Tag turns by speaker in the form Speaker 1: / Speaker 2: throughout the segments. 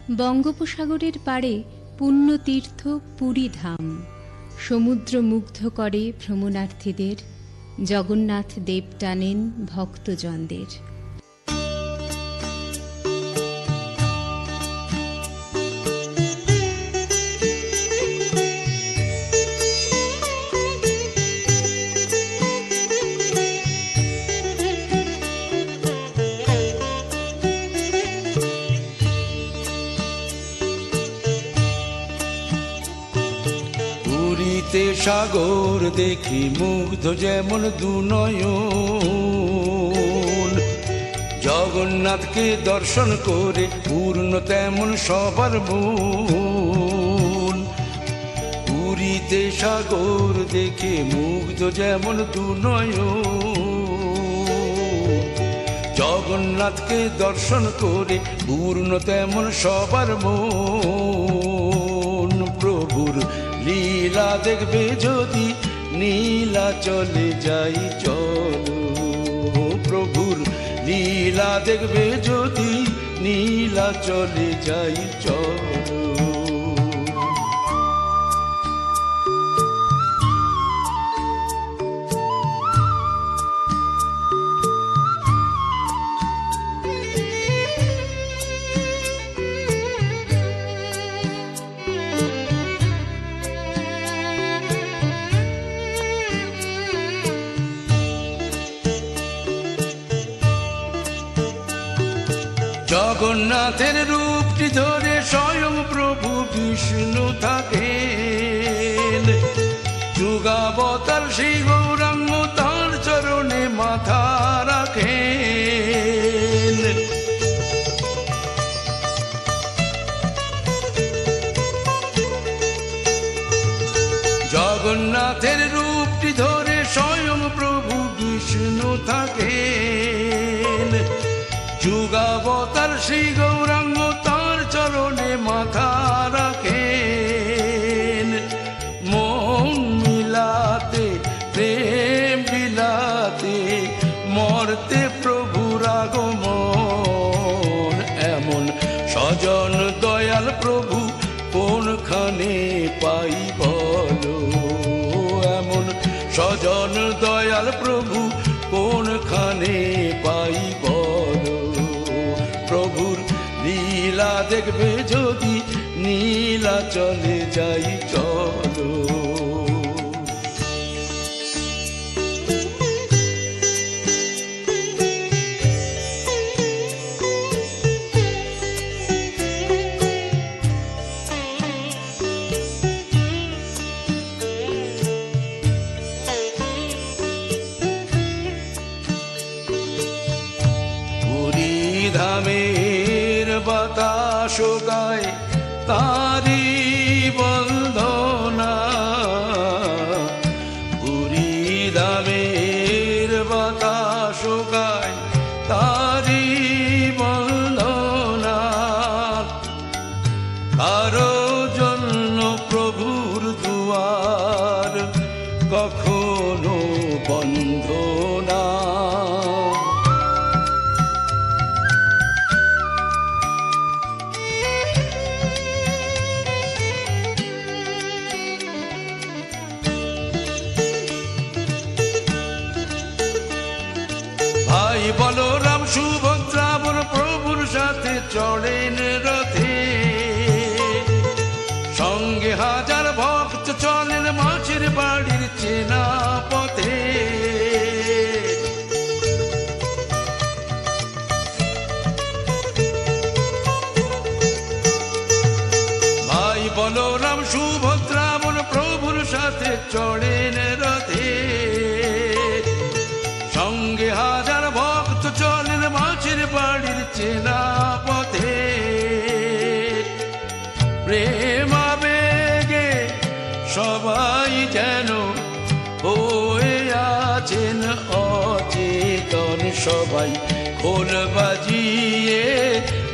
Speaker 1: বঙ্গোপসাগরের পাড়ে পুণ্যতীর্থ পুরী ধাম সমুদ্র মুগ্ধ করে ভ্রমণার্থীদের। জগন্নাথ দেব টানেন ভক্তজনদের।
Speaker 2: পুরীতে সাগর দেখি মুগ্ধ যেমন দুনয়ন, জগন্নাথকে দর্শন করে পূর্ণ তেমন সবার মন। পুরীতে সাগর দেখে মুগ্ধ যেমন দুনয়ন, জগন্নাথকে দর্শন করে পূর্ণ তেমন সবার মন। প্রভুর লীলা দেখবে যদি নীলাচলে যাই চলো, প্রভুর লীলা দেখবে যদি নীলাচলে যাই চলো। জগন্নাথের রূপটি ধরে স্বয়ং প্রভু বিষ্ণু থাকেন, যুগাবতার সেই গৌরাঙ্গ তার চরণে মাথা রাখেন। জগন্নাথের রূপটি ধরে স্বয়ং প্রভু বিষ্ণু থাকেন, যুগাবতার শ্রী গৌরাঙ্গ তার চরণে মাথা রাখেন। মন মিলাতে প্রেম বিলাতে মর্তে প্রভুর আগমন, এমন স্বজন দয়াল প্রভু কোনখানে পাই বলো, এমন স্বজন দয়াল প্রভু কোনখানে পাই বলো। প্রভুর লীলা দেখবে যদি নীলাচলে যাই চলো। ধামের বাতাস গায় তারি বন্দনা, পুরী ধামের বাতাস গায় তারি বন্দনা। কারো জন্য প্রভুর দুয়ার কখনো বন্ধ না, ভাই বলরাম সুভদ্রা বল প্রভুর সাথে চড়েন রথে, সঙ্গে হাজার ভক্ত চলেন মাছের বাড়ির চেনা পথে। ভাই বলরাম সুভদ্রা বল প্রভুর সাথে চড়েন রথে, সঙ্গে হাজার ভক্ত চলেন মাছের বাড়ির চেনা পথে। প্রেম আবেগে সবাই যেন হয়ে আছেন অচেতন, সবাই খোল বাজিয়ে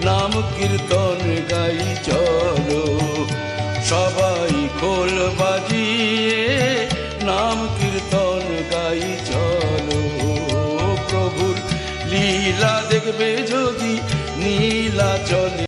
Speaker 2: নাম কীর্তন গাই চলো, সবাই খোল বাজিয়ে নাম কীর্তন গাই চলো। প্রভুর লীলা দেখবে যদি নীলাচলে